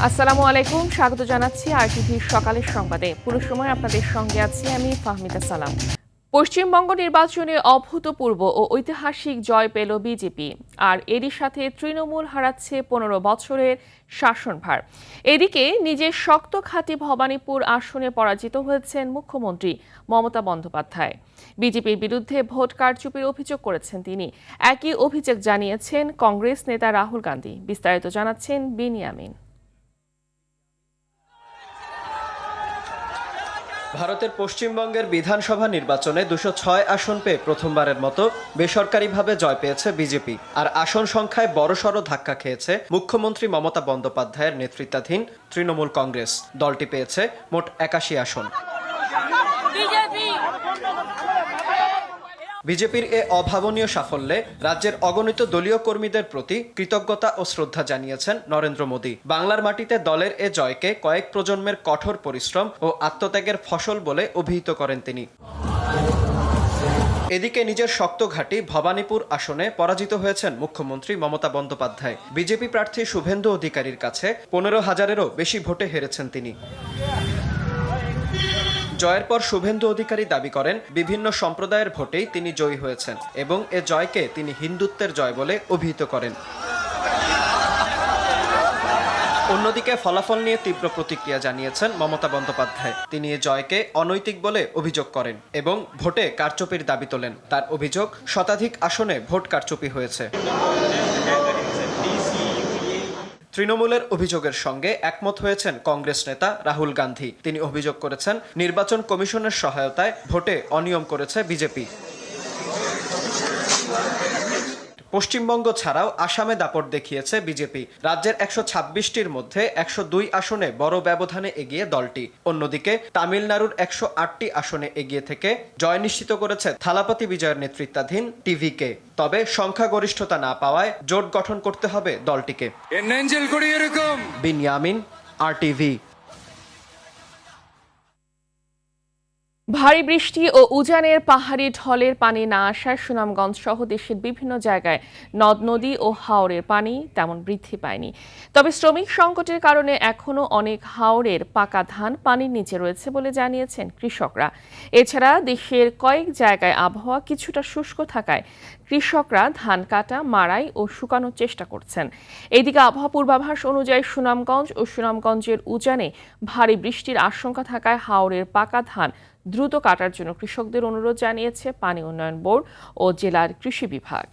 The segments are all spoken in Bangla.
আসসালামু আলাইকুম, স্বাগত জানাচ্ছি আরটিভির সকালের সংবাদে। পুরো সময় আপনাদের সঙ্গে আছি আমি ফাহমিদা সালাম। পশ্চিমবঙ্গ নির্বাচনে অভূতপূর্ব ও ঐতিহাসিক জয় পেল বিজেপি, আর এরই সাথে তৃণমূল হারাচ্ছে 15 বছরের শাসনভার। এদিকে নিজের শক্ত ঘাঁটি ভবানীপুর আসনে পরাজিত হয়েছেন মুখ্যমন্ত্রী মমতা বন্দ্যোপাধ্যায়। বিজেপির বিরুদ্ধে ভোট কারচুপির অভিযোগ করেছেন তিনি। একই অভিযোগ জানিয়েছেন কংগ্রেস নেতা রাহুল গান্ধী। বিস্তারিত জানাচ্ছেন বিনিয়ামিন। ভারতের পশ্চিমবঙ্গের বিধানসভা নির্বাচনে 206 আসন পেয়ে প্রথমবারের মতো বেসরকারিভাবে জয় পেয়েছে বিজেপি। আর আসন সংখ্যায় বড়সড় ধাক্কা খেয়েছে মুখ্যমন্ত্রী মমতা বন্দ্যোপাধ্যায়ের নেতৃত্বাধীন তৃণমূল কংগ্রেস। দলটি পেয়েছে মোট 81 আসন। বিজেপির এ অভাবনীয় সাফল্যে রাজ্যের অগণিত দলীয় কর্মীদের প্রতি কৃতজ্ঞতা ও শ্রদ্ধা জানিয়েছেন নরেন্দ্র মোদী। বাংলার মাটিতে দলের এ জয়কে কয়েক প্রজন্মের কঠোর পরিশ্রম ও আত্মত্যাগের ফসল বলে অভিহিত করেন তিনি। এদিকে নিজের শক্ত ঘাঁটি ভবানীপুর আসনে পরাজিত হয়েছেন মুখ্যমন্ত্রী মমতা বন্দ্যোপাধ্যায়। বিজেপি প্রার্থী শুভেন্দু অধিকারীর কাছে 15,000-এরও বেশি ভোটে হেরেছেন তিনি। জয়ের পর শুভেন্দু অধিকারী দাবি করেন বিভিন্ন সম্প্রদায়ের ভোটেই তিনি জয়ী হয়েছেন এবং এ জয়কে তিনি হিন্দুত্বের জয় বলে অভিহিত করেন। অন্যদিকে ফলাফল নিয়ে তীব্র প্রতিক্রিয়া জানিয়েছেন মমতা বন্দ্যোপাধ্যায়। তিনি এ জয়কে অনৈতিক বলে অভিযোগ করেন এবং ভোটে কারচুপির দাবি তোলেন। তার অভিযোগ, শতাধিক আসনে ভোট কারচুপি হয়েছে। তৃণমূলের অভিযোগের সঙ্গে একমত হয়েছেন কংগ্রেস নেতা রাহুল গান্ধী। তিনি অভিযোগ করেছেন, নির্বাচন কমিশনের সহায়তায় ভোটে অনিয়ম করেছে বিজেপি। পশ্চিমবঙ্গ ছাড়াও আসামে দাপট দেখিয়েছে বিজেপি। রাজ্যের 126টির মধ্যে 102 আসনে বড় ব্যবধানে এগিয়ে দলটি। অন্যদিকে তামিলনাড়ুর 108টি আসনে এগিয়ে থেকে জয় নিশ্চিত করেছে থালাপতি বিজয়ের নেতৃত্বাধীন টিভিকে। তবে সংখ্যাগরিষ্ঠতা না পাওয়ায় জোট গঠন করতে হবে দলটিকে। বিনিয়ামিন, আরটিভি। ভারী বৃষ্টি ও উজানের পাহাড়ি ঢলের পানি না আসায় সুনামগঞ্জ সহ দেশের বিভিন্ন জায়গায় নদ নদী ও হাওরের পানি তেমন বৃদ্ধি পায়নি। তবে শ্রমিক সংকটের কারণে এখনও অনেক হাওরের পাকা ধান পানির নিচে রয়েছে বলে জানিয়েছেন কৃষকরা। এছাড়া দেশের কয়েক জায়গায় আবহাওয়া কিছুটা শুষ্ক থাকায় কৃষকরা ধান কাটা, মাড়াই ও শুকানোর চেষ্টা করছেন। এদিকে আবহাওয়া পূর্বাভাস অনুযায়ী সুনামগঞ্জ ও সুনামগঞ্জের উজানে ভারী বৃষ্টির আশঙ্কা থাকায় হাওরের পাকা ধান দ্রুত কাটার জন্য কৃষকদের অনুরোধ জানিয়েছে পানি উন্নয়ন বোর্ড ও জেলার কৃষি বিভাগ।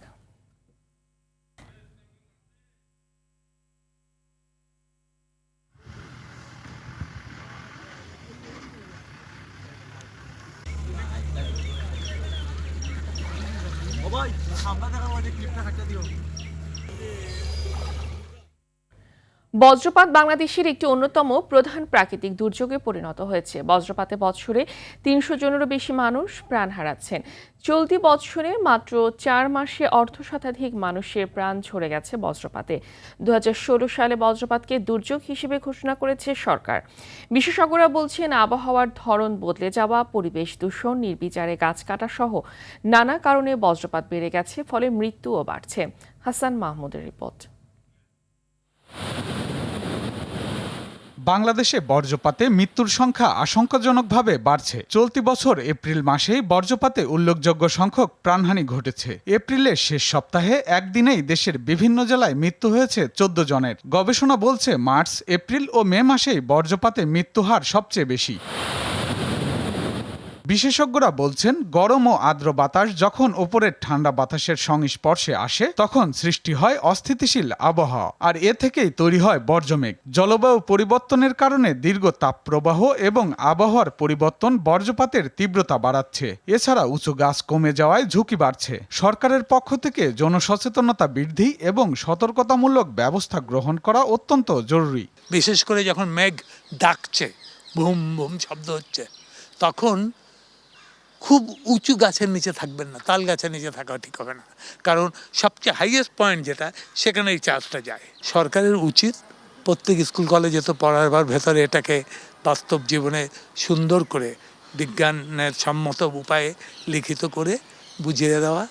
বজ্রপাত বাংলাদেশের একটি অন্যতম প্রধান প্রাকৃতিক দুর্যোগে পরিণত হয়েছে। বজ্রপাতে বছরে 300 জনেরও বেশি মানুষ প্রাণ হারাচ্ছেন। চলতি বছরে মাত্র 4 মাসে অর্ধশতাধিক মানুষের প্রাণ ঝরে গেছে বজ্রপাতে। 2016 সালে বজ্রপাতকে দুর্যোগ হিসেবে ঘোষণা করেছে সরকার। বিশেষজ্ঞরা বলছেন, আবহাওয়ার ধরন বদলে যাওয়া, পরিবেশ দূষণ, নির্বিচারে গাছ কাটা সহ নানা কারণে বজ্রপাত বেড়ে গেছে, ফলে মৃত্যুও বাড়ছে। হাসান মাহমুদের রিপোর্ট। বাংলাদেশে বজ্রপাতে মৃত্যুর সংখ্যা আশঙ্কাজনকভাবে বাড়ছে। চলতি বছর এপ্রিল মাসেই বজ্রপাতে উল্লেখযোগ্য সংখ্যক প্রাণহানি ঘটেছে। এপ্রিলের শেষ সপ্তাহে একদিনেই দেশের বিভিন্ন জেলায় মৃত্যু হয়েছে 14 জনের। গবেষণা বলছে, মার্চ, এপ্রিল ও মে মাসেই বজ্রপাতে মৃত্যুর হার সবচেয়ে বেশি। বিশেষজ্ঞরা বলছেন, গরম ও আর্দ্র বাতাস যখন ওপরের ঠান্ডা বাতাসের সংস্পর্শে আসে তখন সৃষ্টি হয় অস্থিতিশীল আবহাওয়া, আর এ থেকেই তৈরি হয় বজ্রমেঘ। জলবায়ু পরিবর্তনের কারণে দীর্ঘ তাপপ্রবাহ এবং আবহাওয়ার পরিবর্তন বজ্রপাতের তীব্রতা বাড়াচ্ছে। এছাড়া উঁচু গাছ কমে যাওয়ায় ঝুঁকি বাড়ছে। সরকারের পক্ষ থেকে জনসচেতনতা বৃদ্ধি এবং সতর্কতামূলক ব্যবস্থা গ্রহণ করা অত্যন্ত জরুরি। বিশেষ করে যখন মেঘ ডাকছে, বুম বুম শব্দ হচ্ছে, তখন খুব উঁচু গাছের নিচে থাকবেন না, তাল গাছের নিচে থাকা ঠিক হবে না, কারণ সবচেয়ে হাইয়েস্ট পয়েন্ট যেটা, সেখানে এই চার্জটা যায়। সরকারের উচিত প্রত্যেক স্কুল কলেজে তো পড়াবার ভেতরে এটাকে বাস্তব জীবনে সুন্দর করে বিজ্ঞানের সম্মত উপায়ে লিখিত করে বুঝিয়ে দেওয়া,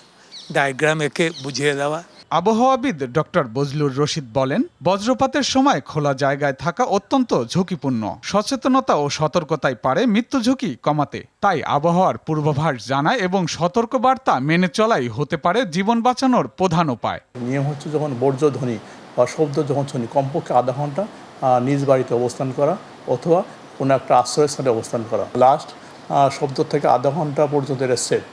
ডায়াগ্রাম এঁকে বুঝিয়ে দেওয়া। আবহাওয়াবিদ ডক্টর বজলুর রশিদ বলেন, বজ্রপাতের সময় খোলা জায়গায় থাকা অত্যন্ত ঝুঁকিপূর্ণ। সচেতনতা ও সতর্কতাই পারে মৃত্যু ঝুঁকি কমাতে। তাই আবহাওয়ার পূর্বাভাস জানা এবং সতর্কবার্তা মেনে চলাই হতে পারে জীবন বাঁচানোর প্রধান উপায়। নিয়ম হচ্ছে যখন বর্জ্যধ্বনি বা শব্দ যখন শুনি কমপক্ষে আধা ঘন্টা নিজ বাড়িতে অবস্থান করা অথবা কোনো একটা আশ্রয়স্থলে অবস্থান করা। লাস্ট শব্দ থেকে আধা ঘন্টা পর্যন্ত এটা সেট।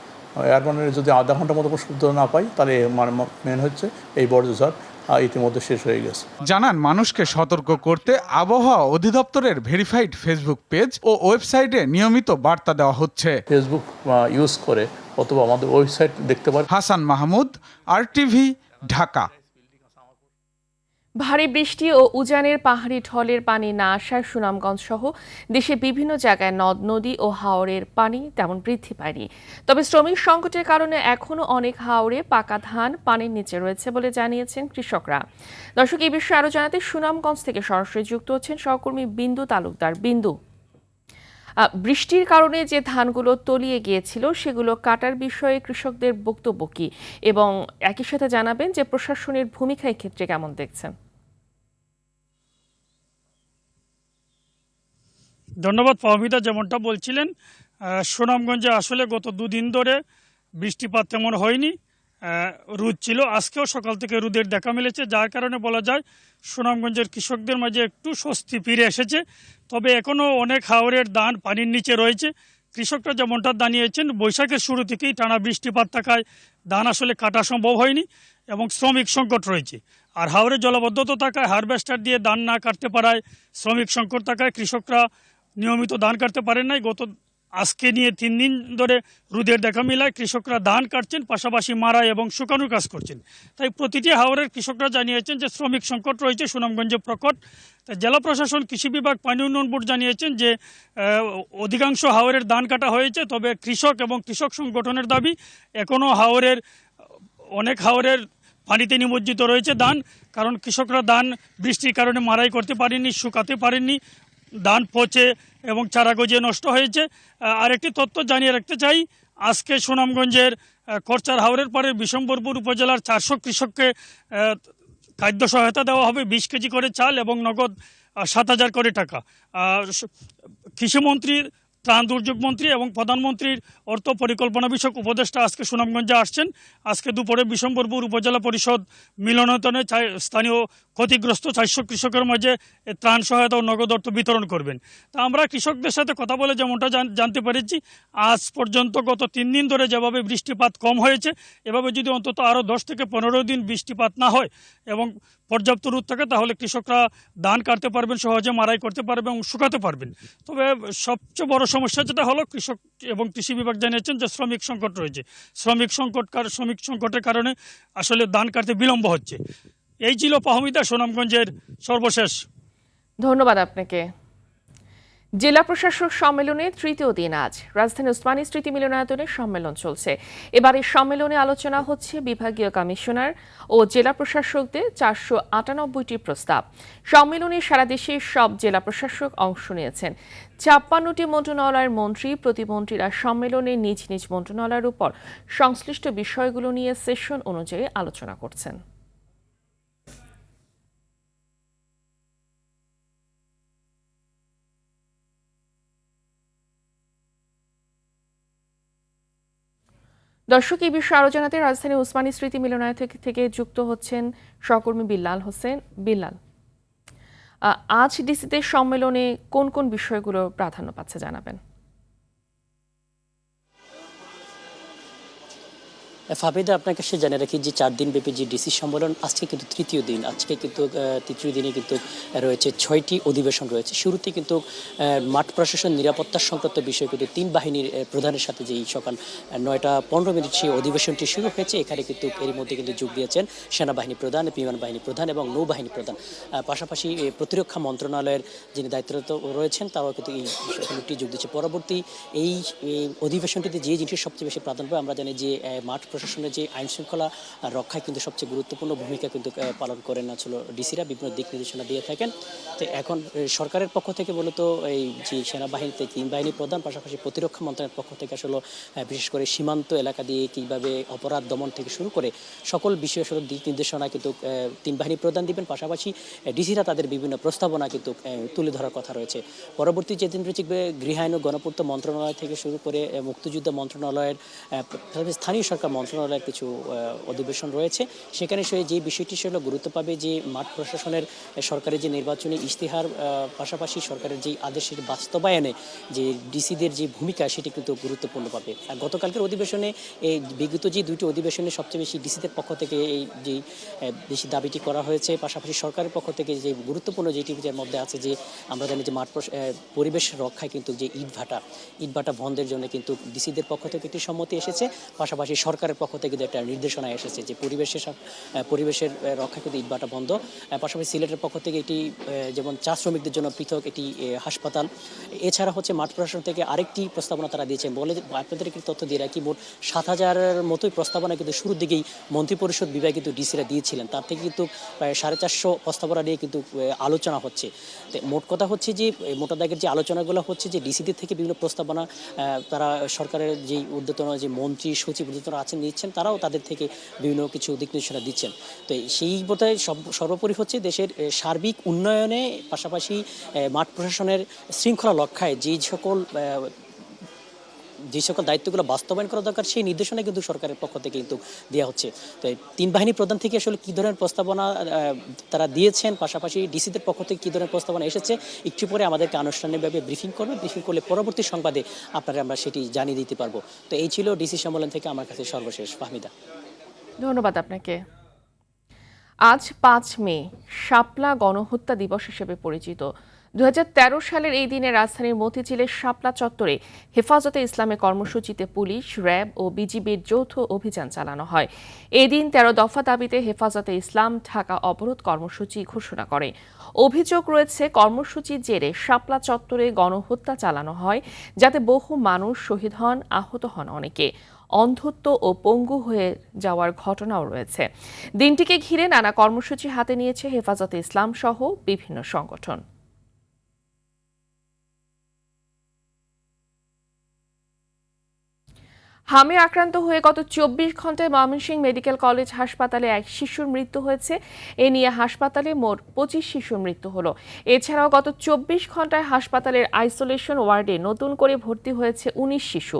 এর মানে যদি আধা ঘন্টার মতো কোনো শব্দ না পাই তাহলে মেন হচ্ছে এই বর্জ্যঝড় ইতিমধ্যে শেষ হয়ে গেছে। জানান, মানুষকে সতর্ক করতে আবহাওয়া অধিদপ্তরের ভেরিফাইড ফেসবুক পেজ ও ওয়েবসাইটে নিয়মিত বার্তা দেওয়া হচ্ছে। ফেসবুক ইউজ করে অথবা আমাদের ওয়েবসাইট দেখতে পারেন। হাসান মাহমুদ, RTV, ঢাকা। ভারী বৃষ্টি ও উজানের পাহাড়ি ঢলের পানি না আসায় সুনামগঞ্জ সহ দেশের বিভিন্ন জায়গায় নদ নদী ও হাওরের পানি তেমন বৃদ্ধি পায়নি। তবে শ্রমিক সংকটের কারণে এখনও অনেক হাওরে পাকা ধান পানির নিচে রয়েছে বলে জানিয়েছেন কৃষকরা। দর্শক, এই বিষয়ে আরও জানাতে সুনামগঞ্জ থেকে সরাসরি যুক্ত হচ্ছেন সহকর্মী বিন্দু তালুকদার। বিন্দু, বৃষ্টির কারণে যে ধানগুলো তলিয়ে গিয়েছিল সেগুলো কাটার বিষয়ে কৃষকদের বক্তব্য কি, এবং একই সাথে জানাবেন যে প্রশাসনের ভূমিকা ক্ষেত্রে কেমন দেখছেন? ধন্যবাদ ফাহমিদা। যেমনটা বলছিলেন, সুনামগঞ্জে আসলে গত দুদিন ধরে বৃষ্টিপাত তেমন হয়নি, রোদ ছিল। আজকেও সকাল থেকে রোদের দেখা মিলেছে, যার কারণে বলা যায় সুনামগঞ্জের কৃষকদের মাঝে একটু স্বস্তি ফিরে এসেছে। তবে এখনও অনেক হাওরের ধান পানির নিচে রয়েছে। কৃষকরা যেমনটা জানিয়েছেন, বৈশাখের শুরু থেকেই টানা বৃষ্টিপাত থাকায় ধান আসলে কাটা সম্ভব হয়নি এবং শ্রমিক সংকট রয়েছে। আর হাওরে জলাবদ্ধতা থাকায় হারভেস্টার দিয়ে ধান না কাটতে পারায় শ্রমিক সংকট থাকায় কৃষকরা নিয়মিত ধান কাটতে পারেন নাই। আজকে নিয়ে 3 দিন ধরে রোদের দেখা মিলায় কৃষকরা ধান কাটছেন, পাশাপাশি মারা এবং শুকানোর কাজ করছেন। তাই প্রতিটি হাওরের কৃষকরা জানিয়েছেন যে শ্রমিক সংকট রয়েছে সুনামগঞ্জে প্রকট। তাই জেলা প্রশাসন, কৃষি বিভাগ, পানি উন্নয়ন বোর্ড জানিয়েছেন যে অধিকাংশ হাওরের ধান কাটা হয়েছে। তবে কৃষক এবং কৃষক সংগঠনের দাবি এখনও অনেক হাওরের পানিতে নিমজ্জিত রয়েছে ধান, কারণ কৃষকরা ধান বৃষ্টির কারণে মারাই করতে পারেননি, শুকাতে পারেননি, ধান পচে এবং চারা গজিয়ে নষ্ট হয়েছে। আরেকটি তথ্য জানিয়ে রাখতে চাই, আজকে সুনামগঞ্জের করচার হাওরের পাড়ের বিশম্বরপুর উপজেলার 400 কৃষককে খাদ্য সহায়তা দেওয়া হবে, 20 কেজি করে চাল এবং নগদ 7,000 করে টাকা। কৃষিমন্ত্রীর, ত্রাণ দুর্যোগ মন্ত্রী এবং প্রধানমন্ত্রীর অর্থ পরিকল্পনা বিষয়ক উপদেষ্টা আজকে সুনামগঞ্জে আসছেন। আজকে দুপুরে বিশম্বরপুর উপজেলা পরিষদ মিলনায়তনে স্থানীয় ক্ষতিগ্রস্ত 400 কৃষকের মাঝে ত্রাণ সহায়তা ও নগদ অর্থ বিতরণ করবেন। তা আমরা কৃষকদের সাথে কথা বলে যেমনটা জানতে পেরেছি, আজ পর্যন্ত গত 3 দিন ধরে যেভাবে বৃষ্টিপাত কম হয়েছে, এভাবে যদি অন্তত আরও 10 থেকে 15 দিন বৃষ্টিপাত না হয় এবং পর্যাপ্ত রোদ থাকে, তাহলে কৃষকরা ধান কাটতে পারবেন, সহজে মারাই করতে পারবেন এবং শুকাতে পারবেন। তবে সবচেয়ে বড় সমস্যা যেটা হলো, কৃষক এবং কৃষি বিভাগ জানিয়েছেন যে শ্রমিক সংকট রয়েছে। শ্রমিক সংকটের কারণে আসলে ধান কাটতে বিলম্ব হচ্ছে। এই ছিল ফাহমিদা সুনামগঞ্জের সর্বশেষ। ধন্যবাদ আপনাকে। জেলা প্রশাসক সম্মেলনের 3য় দিন আজ রাজধানী ওসমানী স্মৃতি মিলনায়তনে সম্মেলন চলছে। এবারের সম্মেলনে আলোচনা হচ্ছে বিভাগীয় কমিশনার ও জেলা প্রশাসকদের 498টি প্রস্তাব। সম্মেলনে সারা দেশের সব জেলা প্রশাসক অংশ নিয়েছেন। 56টি মন্ত্রণালয়ের মন্ত্রী, প্রতিমন্ত্রীরা সম্মেলনে নিজ নিজ মন্ত্রণালয়ের উপর সংশ্লিষ্ট বিষয়গুলো নিয়ে সেশন অনুযায়ী আলোচনা করছেন। দর্শক, এই বিষয়ে আরও জানাতে রাজধানী ওসমানী স্মৃতি মিলনায়তন থেকে যুক্ত হচ্ছেন সহকর্মী বিল্লাল হোসেন। বিল্লাল, আজ ডিসিতে সম্মেলনে কোন কোন বিষয়গুলো প্রাধান্য পাচ্ছে জানাবেন? ফাবিদা, আপনাকে সে জানিয়ে রাখি যে 4 দিন ব্যাপী যে ডিসি সম্মেলন, আজকে কিন্তু 3য় দিন। আজকে কিন্তু 3য় দিনে কিন্তু রয়েছে 6টি অধিবেশন রয়েছে। শুরুতে কিন্তু মাঠ প্রশাসন, নিরাপত্তা সংক্রান্ত বিষয় কিন্তু 3 বাহিনীর প্রধানের সাথে যেই সকাল 9:15 সেই অধিবেশনটি শুরু হয়েছে। এখানে কিন্তু এর মধ্যে কিন্তু যোগ দিয়েছেন সেনাবাহিনী প্রধান, বিমান বাহিনী প্রধান এবং নৌবাহিনী প্রধান। পাশাপাশি প্রতিরক্ষা মন্ত্রণালয়ের যিনি দায়িত্বরত রয়েছেন তারাও কিন্তু এই বিষয়টি যোগ দিচ্ছে। পরবর্তী এই অধিবেশনটিতে যে জিনিসের সবচেয়ে বেশি প্রাধান্য পায়, আমরা জানি যে মাঠ প্রশাসনের যে আইন শৃঙ্খলা রক্ষায় কিন্তু সবচেয়ে গুরুত্বপূর্ণ ভূমিকা কিন্তু পালন করেন আসলে ডিসিরা বিভিন্ন দিক নির্দেশনা দিয়ে থাকেন। তো এখন সরকারের পক্ষ থেকে মূলত এই যে সেনাবাহিনীতে 3 বাহিনী প্রধান, পাশাপাশি প্রতিরক্ষা মন্ত্রণালয়ের পক্ষ থেকে আসলে বিশেষ করে সীমান্ত এলাকা দিয়ে কীভাবে অপরাধ দমন থেকে শুরু করে সকল বিষয়ে আসলে দিক নির্দেশনা কিন্তু 3 বাহিনী প্রধান দিবেন। পাশাপাশি ডিসিরা তাদের বিভিন্ন প্রস্তাবনা কিন্তু তুলে ধরার কথা রয়েছে। পরবর্তী যেদিন রয়েছে গৃহায়ন ও গণপূর্ত মন্ত্রণালয় থেকে শুরু করে মুক্তিযুদ্ধ মন্ত্রণালয়ের স্থানীয় সরকার মন্ত্রণালয়ের কিছু অধিবেশন রয়েছে। সেখানে যে বিষয়টি সেগুলো গুরুত্ব পাবে যে মাঠ প্রশাসনের সরকারের যে নির্বাচনী ইশতেহার, পাশাপাশি সরকারের যে আদেশের বাস্তবায়নে যে ডিসিদের যে ভূমিকা সেটি কিন্তু গুরুত্বপূর্ণ পাবে। আর গতকালকের অধিবেশনে এই বিগত যে 2টি অধিবেশনে সবচেয়ে বেশি ডিসিদের পক্ষ থেকে এই যে বেশি দাবিটি করা হয়েছে, পাশাপাশি সরকারের পক্ষ থেকে যে গুরুত্বপূর্ণ যেটির মধ্যে আছে যে আমরা জানি যে মাঠ পরিবেশ রক্ষায় কিন্তু যে ইটভাটা বন্ধের জন্য কিন্তু ডিসিদের পক্ষ থেকে একটি সম্মতি এসেছে, পাশাপাশি সরকারের পক্ষ থেকে একটা নির্দেশনা এসেছে যে পরিবেশের রক্ষা কিন্তু ইটভাটা বন্ধ। পাশাপাশি সিলেটের পক্ষ থেকে এটি যেমন চা শ্রমিকদের জন্য পৃথক একটি হাসপাতাল, এছাড়া মাঠ প্রশাসন থেকে আরেকটি প্রস্তাবনা তারা দিয়েছেন। বলে আপনাদের একটি তথ্য দিয়ে রাখি, মোট 7,000-এর মতোই প্রস্তাবনা কিন্তু শুরুর দিকেই মন্ত্রিপরিষদ বিভাগে কিন্তু ডিসিরা দিয়েছিলেন। তার থেকে কিন্তু প্রায় 450 প্রস্তাবনা নিয়ে কিন্তু আলোচনা হচ্ছে। মোট কথা হচ্ছে যে মোটা দাগের যে আলোচনাগুলো হচ্ছে যে ডিসিদের থেকে বিভিন্ন প্রস্তাবনা তারা সরকারের যে ঊর্ধ্বতন যে মন্ত্রী সচিব ঊর্ধ্বতন আছেন নিচ্ছেন, তারাও তাদের থেকে বিভিন্ন কিছু দিক নির্দেশনা দিচ্ছেন। তো সেই বোধহয় সর্বোপরি হচ্ছে দেশের সার্বিক উন্নয়নে, পাশাপাশি মাঠ প্রশাসনের শৃঙ্খলা রক্ষায় যে সকল দায়িত্বগুলো বাস্তবায়ন করা দরকার সেই নির্দেশনা কিন্তু সরকারের পক্ষ থেকে কিন্তু দেওয়া হচ্ছে। তো 3 বাহিনী প্রধান থেকে আসলে কী ধরনের প্রস্তাবনা তারা দিয়েছেন, পাশাপাশি ডিসিদের পক্ষ থেকে কী ধরনের প্রস্তাবনা এসেছে, একটু পরে আমাদেরকে আনুষ্ঠানিকভাবে ব্রিফিং করলে পরবর্তী সংবাদে আপনারা আমরা সেটি জানিয়ে দিতে পারবো। তো এই ছিল ডিসি সম্মেলন থেকে আমার কাছে সর্বশেষ। ফাহমিদা, ধন্যবাদ আপনাকে। আজ 5 মে শাপলা গণহত্যা দিবস হিসেবে পরিচিত। 2013 সালের এই দিনে রাজধানীর মতিঝিলের শাপলা চত্বরে হেফাজতে ইসলামের কর্মসূচিতে পুলিশ, র্যাব ও বিজিবির যৌথ অভিযান চালানো হয়। এই দিন 13 দফা দাবিতে হেফাজতে ইসলাম ঢাকা অবরোধ কর্মসূচি ঘোষণা করে। অভিযোগ রয়েছে, কর্মসূচির জেরে শাপলা চত্বরে গণহত্যা চালানো হয়, যাতে বহু মানুষ শহীদ হন, আহত হন অনেকে। অন্ধত্ব ও পঙ্গু হয়ে যাওয়ার ঘটনাও রয়েছে। দিনটিকে ঘিরে নানা কর্মসূচি হাতে নিয়েছে হেফাজতে ইসলাম সহ বিভিন্ন সংগঠন। হামে আক্রান্ত হয়ে গত 24 ঘন্টায় ময়মনসিংহ মেডিকেল কলেজ হাসপাতালে এক শিশুর মৃত্যু হয়েছে। এ নিয়ে হাসপাতালে মোট 25 শিশুর মৃত্যু হলো। এছাড়াও গত 24 ঘন্টায় হাসপাতালের আইসোলেশন ওয়ার্ডে নতুন করে ভর্তি হয়েছে 19 শিশু।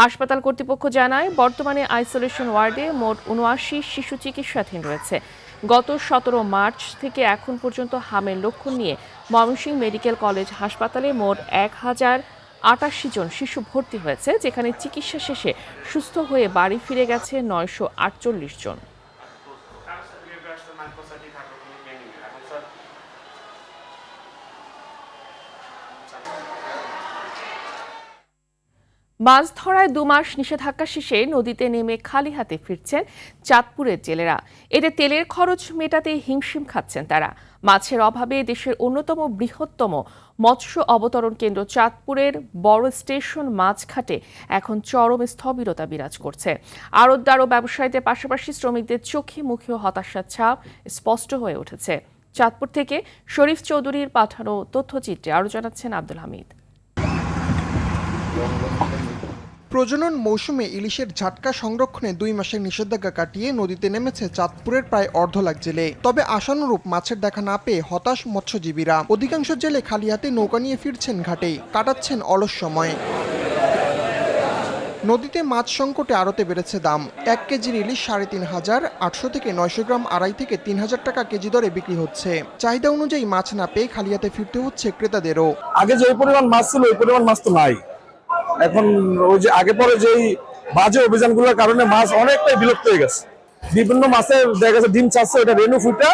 হাসপাতাল কর্তৃপক্ষ জানায়, বর্তমানে আইসোলেশন ওয়ার্ডে মোট 79 শিশু চিকিৎসাধীন রয়েছে। গত 17 মার্চ থেকে এখন পর্যন্ত হামের লক্ষণ নিয়ে ময়মনসিংহ মেডিকেল কলেজ হাসপাতালে মোট 1088 জন শিশু ভর্তি হয়েছে, যেখানে চিকিৎসা শেষে সুস্থ হয়ে বাড়ি ফিরে গেছে 948 জন। মাছ ধরায় 2 মাস নিষেধাজ্ঞা শেষে নদীতে নেমে খালি হাতে ফিরছেন চাঁদপুরের জেলেরা। এতে তেলের খরচ মেটাতে হিমশিম খাচ্ছেন তারা। মাছের অভাবে দেশের অন্যতম বৃহত্তম মৎস্য অবতরণ কেন্দ্র চাঁদপুরের বড় স্টেশন মাছঘাটে এখন চরম স্থবিরতা বিরাজ করছে। আড়তদার ও ব্যবসায়ীদের পাশাপাশি শ্রমিকদের চোখে মুখেও হতাশার ছাপ স্পষ্ট হয়ে উঠেছে। চাঁদপুর থেকে শরীফ চৌধুরীর পাঠানো তথ্যচিত্রে আরও জানাচ্ছেন আব্দুল হামিদ। প্রজনন মৌসুমে ইলিশের ঝাটকা সংরক্ষণে 2 মাসের নিষেধাজ্ঞা কাটিয়ে নদীতে নেমেছে চাঁদপুরের প্রায় 1.5 লাখ জেলে। তবে আশানুরূপ মাছের দেখা না পেয়ে হতাশ মৎস্যজীবীরা। অধিকাংশ জেলে খালি হাতে নৌকা নিয়ে ফিরছেন ঘাটে, কাটাচ্ছেন অলস সময়। নদীতে মাছ সংকটে আড়তে বেড়েছে দাম। 1 কেজির ইলিশ 3,500, 800 থেকে 900 গ্রাম 2.5 থেকে 3,000 টাকা কেজি দরে বিক্রি হচ্ছে। চাহিদা অনুযায়ী মাছ না পেয়ে খালি হাতে ফিরতে হচ্ছে ক্রেতাদেরও। আগে যে পরিমাণ মাছ ছিল ওই পরিমাণ মাছ তো নাই। এখন ওই যে আগে পরে যেই বাজে অভিযানগুলোর কারণে মাছ অনেকটাই বিলুপ্ত হয়ে গেছে। বিভিন্ন মাছে দেখা গেছে ডিম চাচ্ছে, ওটা রেনু ফুটা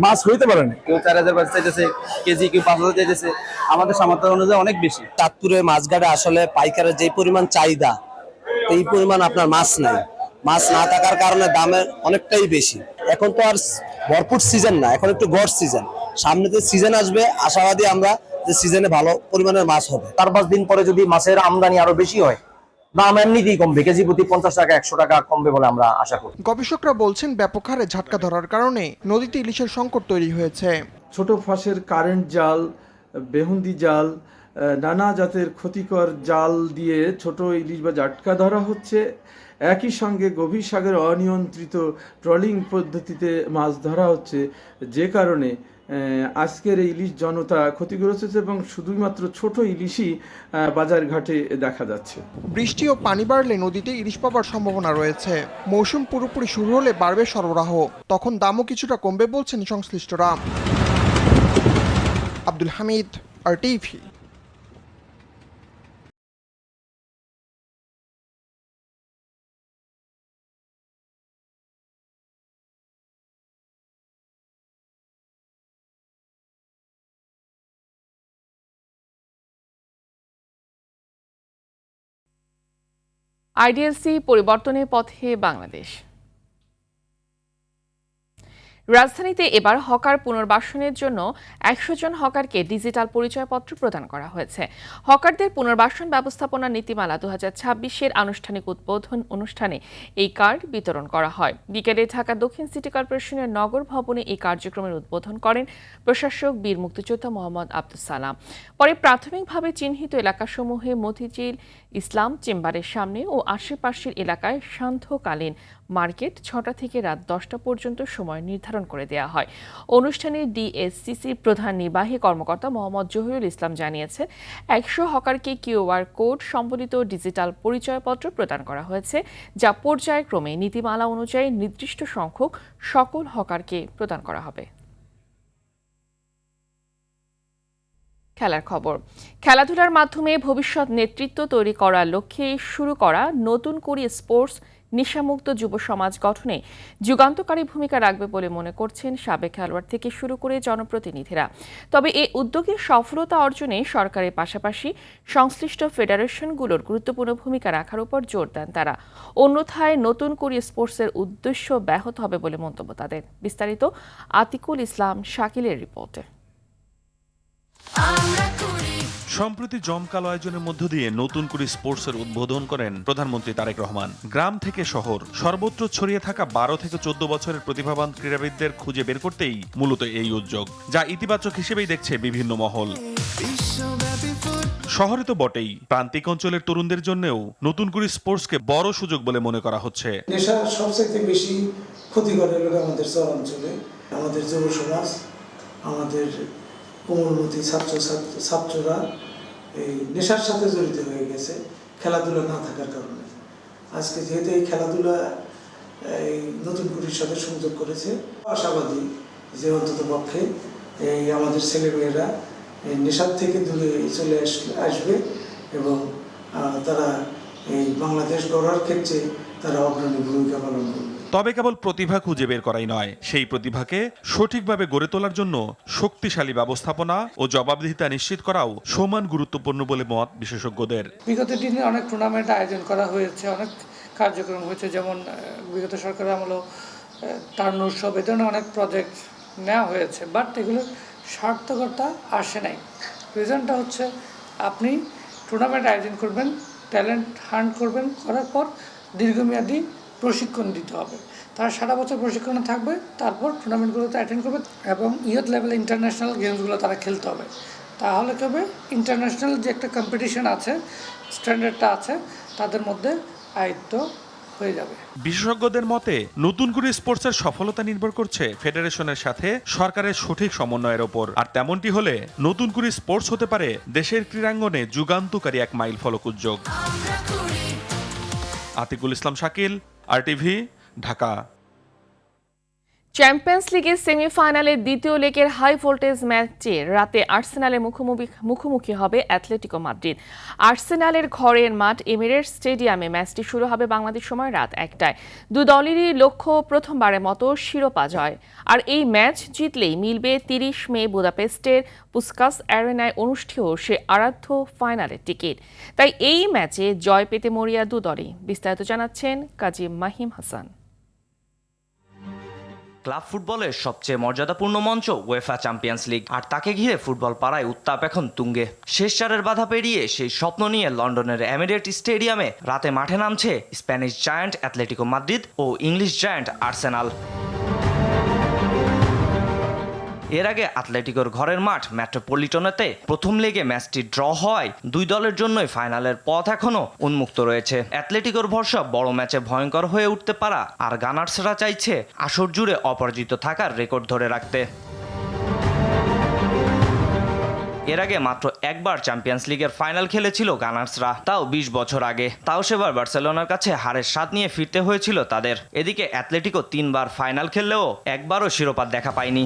মাছ হইতে পারে না। কেউ 4,000 চাইতেছে কেজি, কেউ 5,000 চাইতেছে। আমাদের সামর্থ্য অনুযায়ী অনেক বেশি। চাঁদপুরে মাছঘাটে আসলে পাইকারের যে পরিমাণ চাহিদা, এই পরিমাণ আপনার মাছ নাই। মাছ না থাকার কারণে দামের অনেকটাই বেশি। এখন তো আর ভরপুর সিজন না, এখন একটু গড় সিজন। সামনেতে সিজন আসবে, আশাবাদী আমরা যে সিজনে ভালো পরিমাণের মাছ হবে। 4-5 দিন পরে যদি মাছের আমদানি আরো বেশি হয়, দাম এমনিতেই কমবে, কেজি প্রতি 50 টাকা 100 টাকা কমবে বলে আমরা আশা করি। গবেষকরা বলছেন ব্যাপক হারে ঝাটকা ধরার কারণে নদীতে ইলিশের সংকট তৈরি হয়েছে। ছোট ফাঁসের কারেন্ট জাল, বেহুন্দি জাল, নানা জাতের ক্ষতিকর জাল দিয়ে ছোট ইলিশ বা জাটকা ধরা হচ্ছে। একই সঙ্গে গভীর সাগরে অনিয়ন্ত্রিত ট্রলিং পদ্ধতিতে মাছ ধরা হচ্ছে, যে কারণে আজকের এই ইলিশ জনতা ক্ষতিগ্রস্ত হচ্ছে এবং শুধুমাত্র ছোট ইলিশই বাজার ঘাটে দেখা যাচ্ছে। বৃষ্টি ও পানি বাড়লে নদীতে ইলিশ পাওয়ার সম্ভাবনা রয়েছে। মৌসুম পুরোপুরি শুরু হলে বাড়বে সরবরাহ, তখন দামও কিছুটা কমবে বলছেন সংশ্লিষ্টরা। আব্দুল হামিদ, RTV। IDLC পরিবর্তনের পথে বাংলাদেশ। রাজধানীতে এবার হকার পুনর্বাসনের জন্য 100 জন হকারকে ডিজিটাল পরিচয়পত্র প্রদান করা হয়েছে। হকারদের পুনর্বাসন ব্যবস্থাপনা নীতিমালা 2026-এর আনুষ্ঠানিক উদ্বোধন অনুষ্ঠানে এই কার্ড বিতরণ করা হয়। বিকেলে ঢাকা দক্ষিণ সিটি কর্পোরেশনের নগর ভবনে এই কার্যক্রমের উদ্বোধন করেন প্রশাসক বীর মুক্তিযোদ্ধা মোহাম্মদ আব্দুস সালাম। পরে প্রাথমিকভাবে চিহ্নিত এলাকাসমূহে মতিঝিল ইসলাম চেম্বারের সামনে ও আশেপাশের এলাকায় সান্ধ্যকালীন মার্কেট 6টা থেকে রাত 10টা পর্যন্ত সময় নির্ধারণ করে দেওয়া হয়। অনুষ্ঠানে ডিএসসিসির প্রধান নির্বাহী কর্মকর্তা মোহাম্মদ জহিরুল ইসলাম জানিয়েছেন, 100 হকারকে QR কোড সম্বলিত ডিজিটাল পরিচয়পত্র প্রদান করা হয়েছে, যা পর্যায়ক্রমে নীতিমালা অনুযায়ী নির্দিষ্ট সংখ্যক সকল হকারকে প্রদান করা হবে। খেলার খবর। খেলাধুলার মাধ্যমে ভবিষ্যৎ নেতৃত্ব তৈরি করার লক্ষ্যে শুরু করা নতুন করে স্পোর্টস নেশামুক্ত যুব সমাজ গঠনে যুগান্তকারী ভূমিকা রাখবে বলে মনে করছেন সাবেক খেলোয়াড় থেকে শুরু করে জনপ্রতিনিধিরা। তবে এই উদ্যোগের সফলতা অর্জনে সরকারের পাশাপাশি সংশ্লিষ্ট ফেডারেশনগুলোর গুরুত্বপূর্ণ ভূমিকা রাখার উপর জোর দেন তারা। অন্যথায় নতুন করে স্পোর্টসের উদ্দেশ্য ব্যাহত হবে বলে মন্তব্য তাদের। বিস্তারিত আতিকুল ইসলাম শাকিলের রিপোর্টে। সম্প্রতি জমকালো আয়োজনের মধ্য দিয়ে নতুন করে স্পোর্টসের উদ্বোধন করেন প্রধানমন্ত্রী তারেক রহমান। গ্রাম থেকে শহর সর্বত্র ছড়িয়ে থাকা 12 থেকে 14 বছরের প্রতিভাবান ক্রীড়াবিদদের খুঁজে বের করতেই মূলত এই উদ্যোগ, যা ইতিবাচক হিসেবেই দেখছে বিভিন্ন মহল। শহরে তো বটেই, প্রান্তিক অঞ্চলের তরুণদের জন্যও নতুন করে স্পোর্টসকে বড় সুযোগ বলে মনে করা হচ্ছে। নেশা সবচেয়ে বেশি ক্ষতি করে আমাদের শহরাঞ্চলে, আমাদের যুব সমাজ, আমাদের কোমলমতি ছাত্ররা এই নেশার সাথে জড়িত হয়ে গেছে খেলাধুলা না থাকার কারণে। আজকে যেহেতু এই খেলাধুলা এই নতুন কুড়ির সাথে সংযোগ করেছে, আশাবাদী যে অন্তত পক্ষে এই আমাদের ছেলেমেয়েরা এই নেশার থেকে দূরে চলে আসবে এবং তারা এই বাংলাদেশ গড়ার ক্ষেত্রে তারা অগ্রণী ভূমিকা পালন করবে। তবে কেবল প্রতিভা খুঁজে বের করাই নয়, সেই প্রতিভাকে সঠিকভাবে গড়ে তোলার জন্য শক্তিশালী ব্যবস্থাপনা ও জবাবদিহিতা নিশ্চিত করাও সমান গুরুত্বপূর্ণ বলে মত বিশেষজ্ঞদের। বিগত দিনে অনেক টুর্নামেন্ট আয়োজন করা হয়েছে, অনেক কার্যক্রম হয়েছে, যেমন বিগত সরকারের আমলে তারুণ্য উৎসব, এ ধরনের অনেক প্রজেক্ট নেওয়া হয়েছে, বাট এগুলোর সার্থকতা আসে নাই। রিজনটা হচ্ছে আপনি টুর্নামেন্ট আয়োজন করবেন, ট্যালেন্ট হান্ট করবেন, করার পর দীর্ঘমেয়াদী প্রশিক্ষণ দিতে হবে। তারা সারা বছর প্রশিক্ষণে থাকবে, তারপর টুর্নামেন্টগুলোতে অ্যাটেন্ড করবে এবং ইয়ুথ লেভেলে ইন্টারন্যাশনাল গেমসগুলো তারা খেলতে হবে। তাহলে কী হবে, ইন্টারন্যাশনাল যে একটা কম্পিটিশন আছে, স্ট্যান্ডার্ডটা আছে, তাদের মধ্যে আয়ত্ত হয়ে যাবে। বিশেষজ্ঞদের মতে নতুন করে স্পোর্টসের সফলতা নির্ভর করছে ফেডারেশনের সাথে সরকারের সঠিক সমন্বয়ের ওপর। আর তেমনটি হলে নতুন করে স্পোর্টস হতে পারে দেশের ক্রীড়াঙ্গনে যুগান্তকারী এক মাইল ফলক উদ্যোগ। আতিকুল ইসলাম শাকিল, RTV, ঢাকা। চ্যাম্পিয়ন্স লিগের সেমিফাইনালের দ্বিতীয় লেগের হাই ভোল্টেজ ম্যাচে রাতে আর্সেনালের মুখোমুখি হবে অ্যাটলেটিকো মাদ্রিদ। আর্সেনালের ঘরের মাঠ এমিরেটস স্টেডিয়ামে ম্যাচটি শুরু হবে বাংলাদেশ সময় রাত 1টায়। দু দলেরই লক্ষ্য প্রথমবারের মতো শিরোপা জয়। আর এই ম্যাচ জিতলেই মিলবে 30 মে বুদাপেস্টের পুস্কাস অ্যারেনায় অনুষ্ঠেয় সে আরাধ্য ফাইনালের টিকিট। তাই এই ম্যাচে জয় পেতে মরিয়া দু দলই। বিস্তারিত জানাচ্ছেন কাজী মাহিম হাসান। ক্লাব ফুটবলের সবচেয়ে মর্যাদাপূর্ণ মঞ্চ উয়েফা চ্যাম্পিয়ন্স লিগ, আর তাকে ঘিরে ফুটবল পাড়ায় উত্তাপ এখন তুঙ্গে। শেষ চারের বাধা পেরিয়ে সেই স্বপ্ন নিয়ে লন্ডনের এমিরেট স্টেডিয়ামে রাতে মাঠে নামছে স্প্যানিশ জায়ান্ট অ্যাটলেটিকো মাদ্রিদ ও ইংলিশ জায়ান্ট আর্সেনাল। এর আগে অ্যাটলেটিকোর ঘরের মাঠ মেট্রোপলিটনেতে প্রথম লেগে ম্যাচটি ড্র হওয়ায় দুই দলের জন্যই ফাইনালের পথ এখনও উন্মুক্ত রয়েছে। অ্যাটলেটিকোর ভরসা বড় ম্যাচে ভয়ঙ্কর হয়ে উঠতে পারা, আর গানার্সরা চাইছে আসর জুড়ে অপরাজিত থাকার রেকর্ড ধরে রাখতে। এর আগে মাত্র একবার চ্যাম্পিয়ন্স লিগের ফাইনাল খেলেছিল গানার্সরা, তাও 20 বছর আগে। তাও সেবার বার্সেলোনার কাছে হারের স্বাদ নিয়ে ফিরতে হয়েছিল তাদের। এদিকে অ্যাটলেটিকো 3 বার ফাইনাল খেললেও একবারও শিরোপা দেখা পায়নি।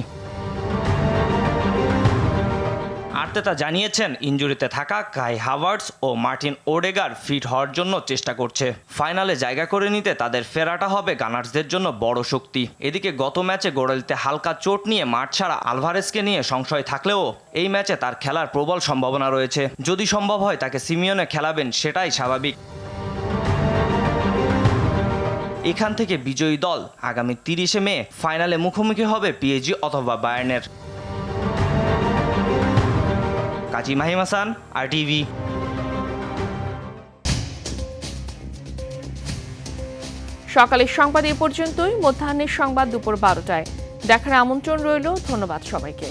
আর্তেতা জানিয়েছেন ইনজুরিতে থাকা কাই হাভার্টস ও মার্টিন ওডেগার ফিট হওয়ার জন্য চেষ্টা করছে। ফাইনালে জায়গা করে নিতে তাদের ফেরাটা হবে গানার্সদের জন্য বড় শক্তি। এদিকে গত ম্যাচে গোড়ালিতে হালকা চোট নিয়ে মাঠ ছাড়া আলভারেজকে নিয়ে সংশয় থাকলেও এই ম্যাচে তার খেলার প্রবল সম্ভাবনা রয়েছে। যদি সম্ভব হয় তাকে সিমিওনে খেলাবেন, সেটাই স্বাভাবিক। এখান থেকে বিজয়ী দল আগামী 30 মে ফাইনালে মুখোমুখি হবে পিএসজি অথবা বায়ার্নের। কাজী মাহিম হাসান, RTV। সকালের সংবাদ এ পর্যন্তই। মধ্যাহ্নের সংবাদ দুপুর 12টায় দেখার আমন্ত্রণ রইল। ধন্যবাদ সবাইকে।